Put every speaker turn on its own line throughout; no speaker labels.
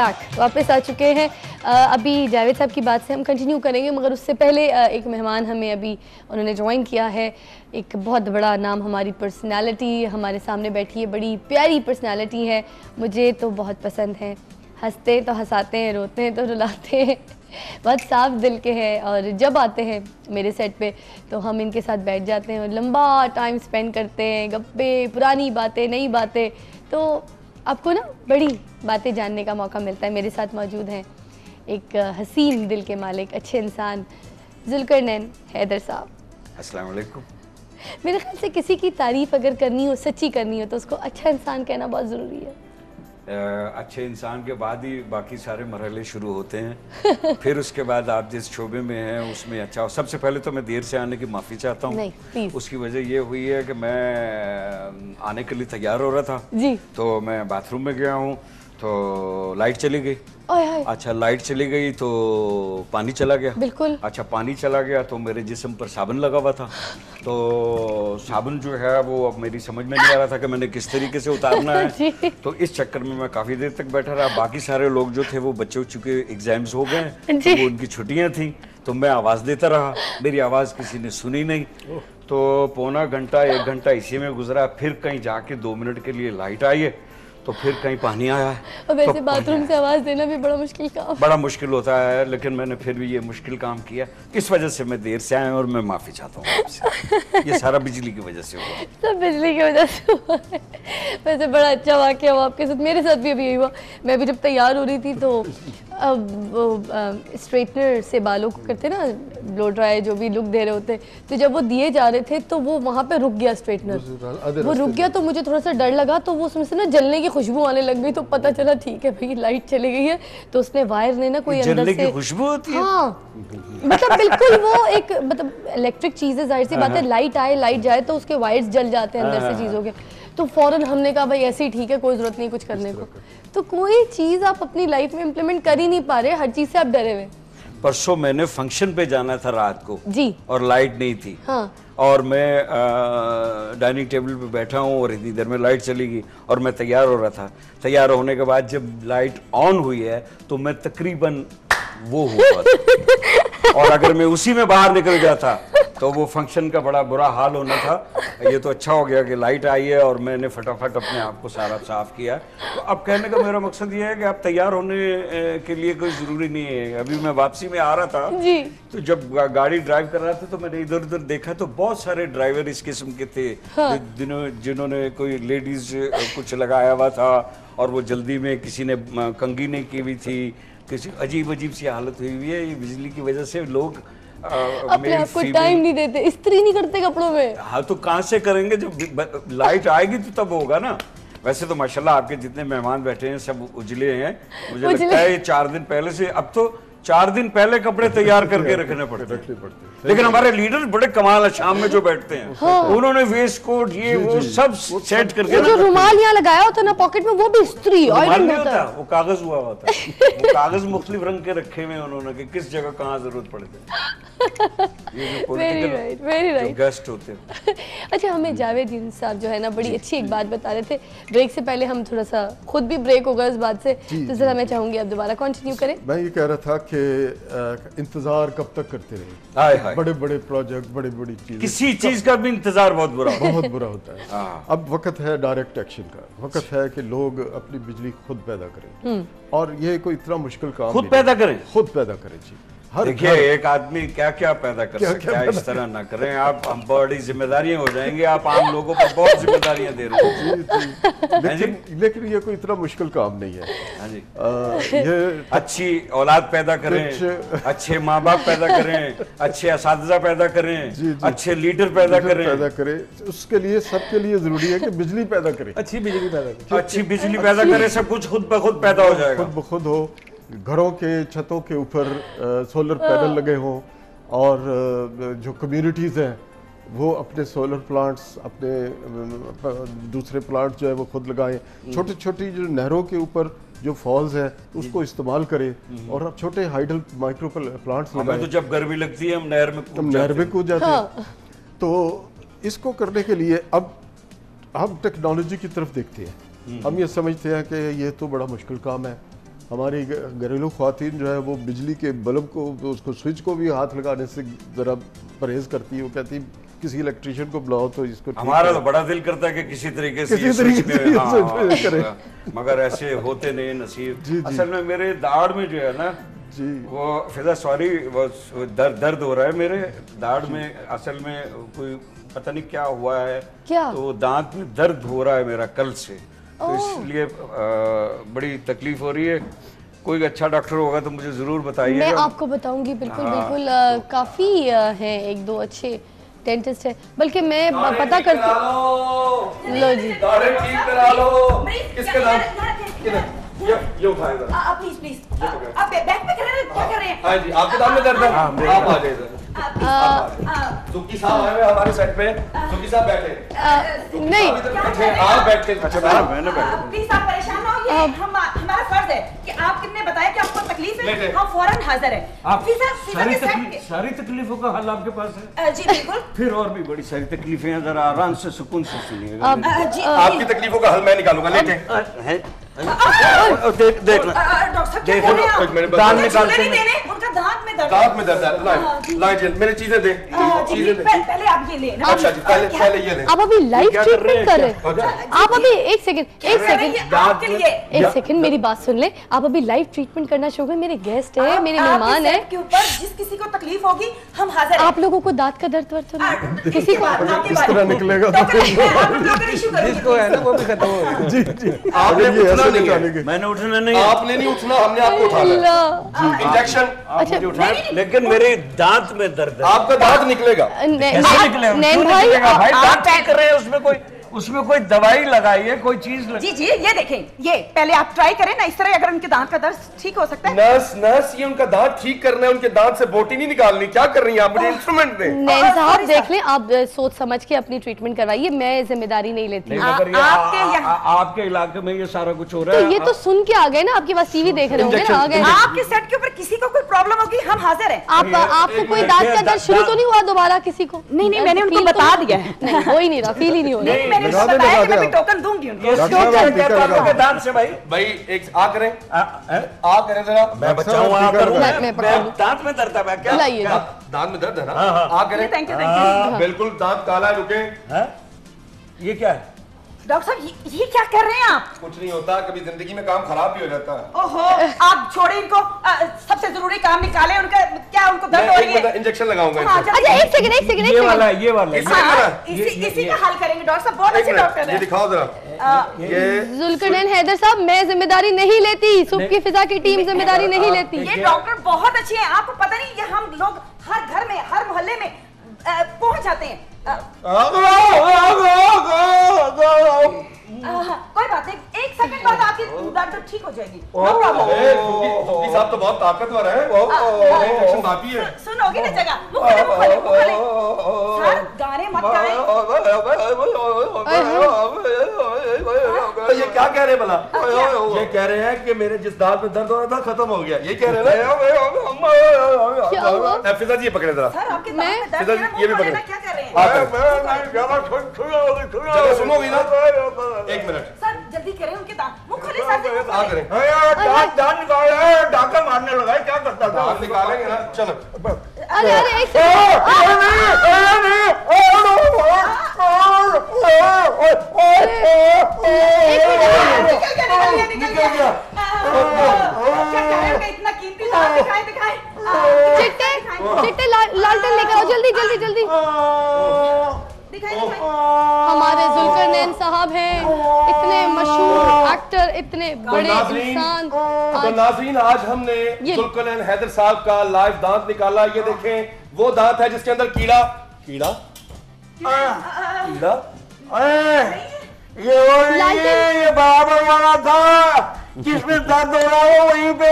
Back, वापस आ चुके हैं। अभी जावेद साहब की बात से हम कंटिन्यू करेंगे, मगर उससे पहले एक मेहमान हमें अभी उन्होंने ज्वाइन किया है। एक बहुत बड़ा नाम, हमारी पर्सनालिटी हमारे सामने बैठी है, बड़ी प्यारी पर्सनालिटी है, मुझे तो बहुत पसंद है। हंसते तो हंसाते हैं, रोते हैं तो रुलाते हैं, बहुत साफ दिल के हैं। और जब आते हैं मेरे सेट पे तो हम इनके साथ बैठ जाते हैं और लंबा टाइम स्पेंड करते हैं, गप्पे, पुरानी बातें, नई बातें, तो आपको ना बड़ी बातें जानने का मौका मिलता है। मेरे साथ मौजूद हैं एक हसीन दिल के मालिक, अच्छे इंसान, जुल्करनैन हैदर साहब।
अस्सलाम वालेकुम।
मेरे ख्याल से किसी की तारीफ़ अगर करनी हो, सच्ची करनी हो, तो उसको अच्छा इंसान कहना बहुत ज़रूरी है।
अच्छे इंसान के बाद ही बाकी सारे मरहले शुरू होते हैं। फिर उसके बाद आप जिस शोबे में हैं उसमें अच्छा हो। सबसे पहले तो मैं देर से आने की माफ़ी चाहता हूँ। उसकी वजह ये हुई है कि मैं आने के लिए तैयार हो रहा था जी, तो मैं बाथरूम में गया हूँ तो लाइट चली गई। अच्छा, लाइट चली गई तो पानी चला गया। बिल्कुल। अच्छा, पानी चला गया तो मेरे जिस्म पर साबुन लगा हुआ था, तो साबुन जो है वो अब मेरी समझ में नहीं आ रहा था कि मैंने किस तरीके से उतारना है। तो इस चक्कर में मैं काफ़ी देर तक बैठा रहा। बाकी सारे लोग जो थे वो बच्चों चुके एग्जाम्स हो गए, तो वो उनकी छुट्टियाँ थी, तो मैं आवाज़ देता रहा, मेरी आवाज़ किसी ने सुनी नहीं। तो पौना घंटा, 1 घंटा इसी में गुजरा। फिर कहीं जाके 2 मिनट के लिए लाइट आई है, तो फिर कहीं पानी आया है। और
वैसे तो बाथरूम से आवाज़ देना भी बड़ा मुश्किल काम,
बड़ा मुश्किल होता है, लेकिन मैंने फिर भी ये मुश्किल काम किया। इस वजह से मैं देर से आया और मैं माफ़ी चाहता हूँ आपसे। ये सारा बिजली की वजह से हुआ।
सब बिजली की वजह से हुआ है। वैसे बड़ा अच्छा वाक़या हुआ आपके साथ, मेरे साथ भी अभी यही हुआ। मैं भी जब तैयार हो रही थी तो अब वो स्ट्रेटनर से बालों को करते ना, ब्लो ड्राई जो भी लुक दे रहे होते, तो जब वो दिए जा रहे थे तो वो वहाँ पे रुक गया स्ट्रेटनर, वो रुक गया, तो मुझे थोड़ा सा डर लगा। तो वो उसमें से ना जलने की खुशबू आने लग गई, तो पता चला ठीक है भाई लाइट चली गई है। तो उसने वायर ने ना कोई अंदर से
खुशबू होती है।
हाँ, मतलब बिल्कुल वो एक मतलब इलेक्ट्रिक चीज़ है, जाहिर सी बात है, लाइट आए लाइट जाए तो उसके वायर्स जल जाते हैं अंदर से चीज़ों के। तो फौरन हमने कहा भाई ऐसे ही ठीक है, कोई ज़रूरत नहीं कुछ करने को। तो कोई चीज़ आप अपनी लाइफ में इम्प्लीमेंट कर ही नहीं पा रहे, हर चीज़ से आप डरे हुए।
परसों मैंने फंक्शन पे जाना था रात को जी, और लाइट नहीं थी। हाँ। और मैं डाइनिंग टेबल पे बैठा हूँ और इतनी देर में लाइट चली गई और मैं तैयार हो रहा था। तैयार होने के बाद जब लाइट ऑन हुई है तो मैं तकरीबन वो हुआ था। और अगर मैं उसी में बाहर निकल जाता तो वो फंक्शन का बड़ा बुरा हाल होना था। ये तो अच्छा हो गया कि लाइट आई है और मैंने फटाफट अपने आप को सारा साफ किया। तो अब कहने का मेरा मकसद ये है कि आप तैयार होने के लिए कोई ज़रूरी नहीं है। अभी मैं वापसी में आ रहा था जी, तो जब गाड़ी ड्राइव कर रहा था तो मैंने इधर उधर देखा तो बहुत सारे ड्राइवर इस किस्म के थे। हाँ। जिन्होंने कोई लेडीज कुछ लगाया हुआ था और वो जल्दी में किसी ने कंघी नहीं की हुई थी, किसी अजीब अजीब सी हालत हुई हुई है। ये बिजली की वजह से लोग
अपने आप को टाइम नहीं देते, इस्त्री नहीं करते कपड़ों में।
हाँ, तो कहाँ से करेंगे, जब लाइट आएगी तो तब होगा ना। वैसे तो माशाल्लाह आपके जितने मेहमान बैठे हैं सब उजले हैं। मुझे लगता है 4 दिन पहले से, अब तो 4 दिन पहले कपड़े तैयार करके रखने पड़ते हैं। लेकिन हमारे लीडर बड़े कमाल है, शाम में जो बैठते हैं हाँ। उन्होंने वेस्ट कोट ये वो सब सेट करके,
जो रुमाल यहाँ लगाया होता है ना पॉकेट में, वो भी इस्त्री
आयरन होता है, वो कागज हुआ होता है। वो कागज मुख्तलिफ रंग के रखे हुए उन्होंने कि किस जगह कहाँ जरूरत पड़े।
वेरी राइट
गेस्ट होते हैं।
अच्छा, हमें जावेद साहब जो है ना बड़ी अच्छी एक बात बता रहे थे। ब्रेक से पहले हम थोड़ा सा खुद भी ब्रेक होगा इस बात से, तो जरा मैं चाहूंगी आप दोबारा कंटिन्यू करें।
मैं ये कह रहा था कि इंतजार कब तक करते रहे, बड़े बड़े प्रोजेक्ट, बड़ी बड़ी चीज,
किसी चीज का भी इंतजार बहुत बुरा
होता है। अब वक्त है डायरेक्ट एक्शन का, वक्त है कि लोग अपनी बिजली खुद पैदा करें, और ये कोई इतना मुश्किल काम
खुद पैदा करें
जी।
देखिए, एक आदमी क्या क्या पैदा कर सकता है, इस तरह ना करें आप। हम बड़ी जिम्मेदारियां हो जाएंगी, आप आम लोगों पर बहुत जिम्मेदारियां दे रहे हैं।
लेकिन ये कोई इतना मुश्किल काम नहीं है।
हाँ जी। ये अच्छी औलाद पैदा करें, अच्छे माँ बाप पैदा करें, अच्छे असातिज़ा पैदा करें, अच्छे लीडर पैदा
करें। उसके लिए सबके लिए जरूरी है कि बिजली पैदा करें,
अच्छी बिजली पैदा करें। सब कुछ खुद ब खुद पैदा हो जाएगा,
खुद ब खुद हो। घरों के छतों के ऊपर सोलर पैनल लगे हों, और जो कम्युनिटीज़ हैं वो अपने सोलर प्लांट्स, अपने दूसरे प्लांट जो है वो खुद लगाएं। छोटी छोटी जो नहरों के ऊपर जो फॉल्स है उसको इस्तेमाल करें, और अब छोटे हाइडल माइक्रो प्लांट्स लगाएं।
तो जब गर्मी लगती है हम नहर में
कूद जाते हैं। तो इसको करने के लिए अब हम टेक्नोलॉजी की तरफ देखते हैं। हम ये समझते हैं कि ये तो बड़ा मुश्किल काम है, हमारी घरेलू ख्वातीन जो है वो बिजली के बल्ब को, उसको स्विच को भी हाथ लगाने से ज़रा परहेज करती है। वो कहती है किसी इलेक्ट्रीशियन को बुलाओ तो इसको।
हमारा तो बड़ा दिल करता है कि किसी तरीके से करें, मगर ऐसे होते नहीं नसीब। असल में मेरे दाढ़ में जो है ना जी, वो फिजा सॉरी, वो दर्द हो रहा है मेरे दाढ़ में। असल में कोई पता नहीं क्या हुआ है, क्या? तो दांत में दर्द हो रहा है मेरा कल से, तो इसलिए बड़ी तकलीफ हो रही है। कोई अच्छा डॉक्टर होगा तो मुझे जरूर बताइए।
मैं आपको बताऊंगी, बिल्कुल बिल्कुल। काफी हैं, एक दो अच्छे डेंटिस्ट है, बल्कि मैं पता करती हूँ। लो जी,
ठीक करा लो। किसके दांत? ये उठाएगा। प्लीज प्लीज, आप बैक पे खड़े क्या कर रहे हैं? हाँ जी, आपके दांत में दर्द है? आप आ जाइए। सुकी साहब आए हुए हमारे सेट पे। सुकी साहब बैठे।
नहीं,
आप बैठ के। अच्छा
मैंने बैठ।
प्लीज आप परेशान ना होइए, हमारा फर्ज है कि आप कितने बताया कि आपको तकलीफ है, हम फौरन हाजिर हैं।
सारी तकलीफों का हल आपके पास है?
जी बिल्कुल।
फिर और भी बड़ी सारी तकलीफें हैं, जरा आराम से सुकून से सुनिएगा।
आपकी
तकलीफों का हल मैं निकालूंगा, लेके
देख दांत में दर्द है।
मेरी चीजें दे,
पहले आप ये ले।
अच्छा जी, पहले ये ले।
आप अभी लाइव ट्रीटमेंट कर रहे हैं? आप अभी एक सेकंड मेरी बात सुन ले। आप अभी लाइव ट्रीटमेंट करना शुरू करें। मेरे गेस्ट है, मेरे मेहमान है
के ऊपर, जिस किसी को तकलीफ होगी हम हाजिर हैं।
आप लोगों को दांत का दर्द वर्द तो नहीं? किसी को
इस तरह निकलेगा
जिसको है ना वो भी खत्म हो।
जी जी,
मैंने उठना नहीं,
आपने नहीं उठना, हमने आपको उठाना। इंजेक्शन
अच्छा उठाया, लेकिन मेरे दांत में दर्द है।
आपका दांत निकलेगा।
कैसे निकलेगा भाई? दांत ठीक कर रहे हैं, उसमें कोई दवाई लगाइए, कोई चीज
जी जी, ये देखें, ये पहले आप ट्राई करें ना, इस तरह अगर उनके दांत का दर्द ठीक हो सकता है।
नर्स ये उनका दांत ठीक करना है, उनके दांत से बोटी नहीं निकालनी। क्या कर रही हैं आप? मुझे इंस्ट्रूमेंट दें।
नहीं साहब, देख लें, आप सोच समझ के अपनी ट्रीटमेंट करवाइए, मैं जिम्मेदारी नहीं लेती।
आपके इलाके में ये सारा कुछ हो रहा है।
ये तो सुन के आ गए ना, आपके पास टीवी देख रहे होंगे ना, आ गए।
आपके सेट के ऊपर किसी को कोई प्रॉब्लम होगी हम हाजिर हैं।
आपको कोई दांत का दर्द शुरू तो नहीं हुआ दोबारा किसी को?
नहीं, मैंने उनको बता दिया है।
नहीं, हो ही नहीं रहा, फील ही नहीं हो
रहा। मैं टोकन दूंगी उनको।
दांत से भाई
एक आ करें जरा।
मैं बचाऊं, दांत में दर्द है क्या?
दांत में दर्द है ना? आ करें।
Thank you.
बिल्कुल दांत काला, रुके।
ये क्या है
डॉक्टर साहब? ये क्या कर रहे हैं आप?
कुछ नहीं होता, कभी जिंदगी में काम खराब भी हो जाता है।
ओहो, आप छोड़े इनको, सबसे जरूरी काम निकाले। उनका क्या, उनको दर्द हो रही है?
इंजेक्शन लगाऊंगा।
अच्छा एक सेकंड।
ये वाला
इसी का हल करेंगे डॉक्टर साहब, बहुत अच्छे डॉक्टर हैं।
ये दिखाओ जरा। ये
जुल्करनैन हैदर साहब, मैं जिम्मेदारी नहीं लेती, सुबह की फिजा की टीम जिम्मेदारी नहीं लेती।
ये डॉक्टर बहुत अच्छे हैं, आपको पता नहीं, ये हम लोग हर घर में, हर मोहल्ले में पहुंच जाते हैं। कोई बात नहीं, एक सेकंड बाद आपकी दर्द ठीक हो जाएगी।
साहब तो बहुत ताकतवर है। इंजेक्शन बाकी है।
सुनोगे ना जगह, मुँह खोले। सर गाने मत गाएं।
ये क्या कह रहे हैं भला? ये कह रहे हैं कि मेरे जिस दांत में दर्द हो रहा था खत्म हो गया। ये कह रहे हैं। फिजा जी ये पकड़े जरा।
सर आपके दांत में दर्द है ना,
ये भी पकड़े।
क्या कर रहे हैं?
सुनोगी ना? एक मिनट
सर, जल्दी करें, उनके दांत मुंह खोले। सर
दांत निकाले, डाका मारने लगा, क्या करता था?
दांत निकालेंगे ना, चलो।
अरे एक
इतना कीमती दांत दिखाए।
चिट्टे लालटेन लेकर आओ, जल्दी। हमारे जुल्करनैन साहब हैं, इतने मशहूर एक्टर, इतने बड़े इंसान।
तो नाज़रीन, आज हमने जुल्करनैन हैदर साहब का लाइव दांत निकाला। ये देखें, वो दांत है जिसके अंदर कीड़ा।
ये बराबर वाला था जिसमें दर्द हो रहा हो वहीं पे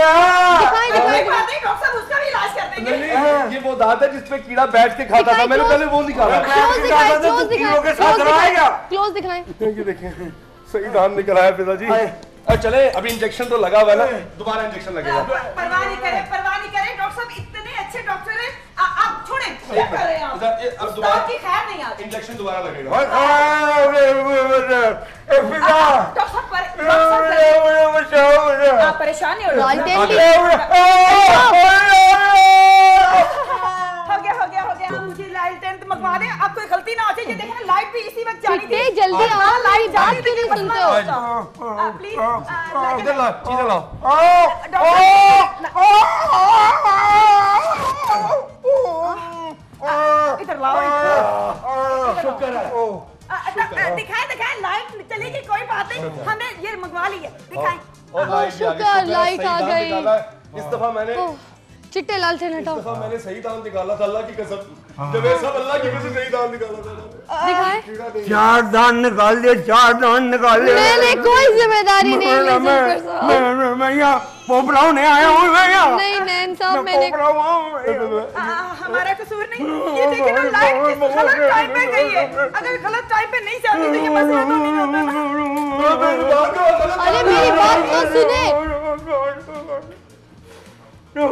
उसका भी इलाज कर देंगे।
ये वो दांत है जिसपे कीड़ा बैठ के खाता था। मैंने पहले वो निकाला।
क्लोज दिखाएं।
ये देखें, सही दांत निकला है पिता जी। चले, अभी इंजेक्शन तो लगा हुआ है ना, दोबारा इंजेक्शन लगेगा।
परवाह नहीं करें डॉक्टर साहब, इतने अच्छे डॉक्टर हैं। आप छोड़ें, क्या कर रहे हैं आप? अब दोबारा की खैर नहीं आती।
इंजेक्शन दोबारा लगेगा।
डॉक्टर साहब आप परेशान नहीं हो रहे? हो गया मुझे लाइट टेंट मंगवा दें, आप कोई गलती ना हो जाए। ये देखें ना लाइट भी इसी वक्त जानी थी।
जल्दी आओ, लाइट बात क्यों नहीं सुनते हो?
प्लीज
इधर लाओ, इधर लाओ।
इधर लाओ। शुक्र है। दिखाए लाइट चलेगी, कोई बात नहीं, हमें ये मंगवा ली है। दिखाएं।
शुक्र लाइट आ गई।
इस दफा मैंने
चिट्टे लाल थे हटाओ।
इस दफा मैंने सही दान निकाला था, अल्लाह की कसम। जब ये सब अल्लाह की कसम सही दान निकाला था।
दिखाएं।
4 दान निकाल दिए, 4 दान निकाल दिए।
मैंने कोई जिम्मेदारी नहीं ली।
मैं यहाँ पोपला होने आया हूँ।
नहीं नैन साहब, मैंने
हमारा कसूर नहीं। ये देखिए ना लाइट गलत टाइम पे गई है। अगर गलत टाइम पे नहीं जाती तो ये मसला तो नहीं होता ना।
अरे मेरी बात तो सुने।
No.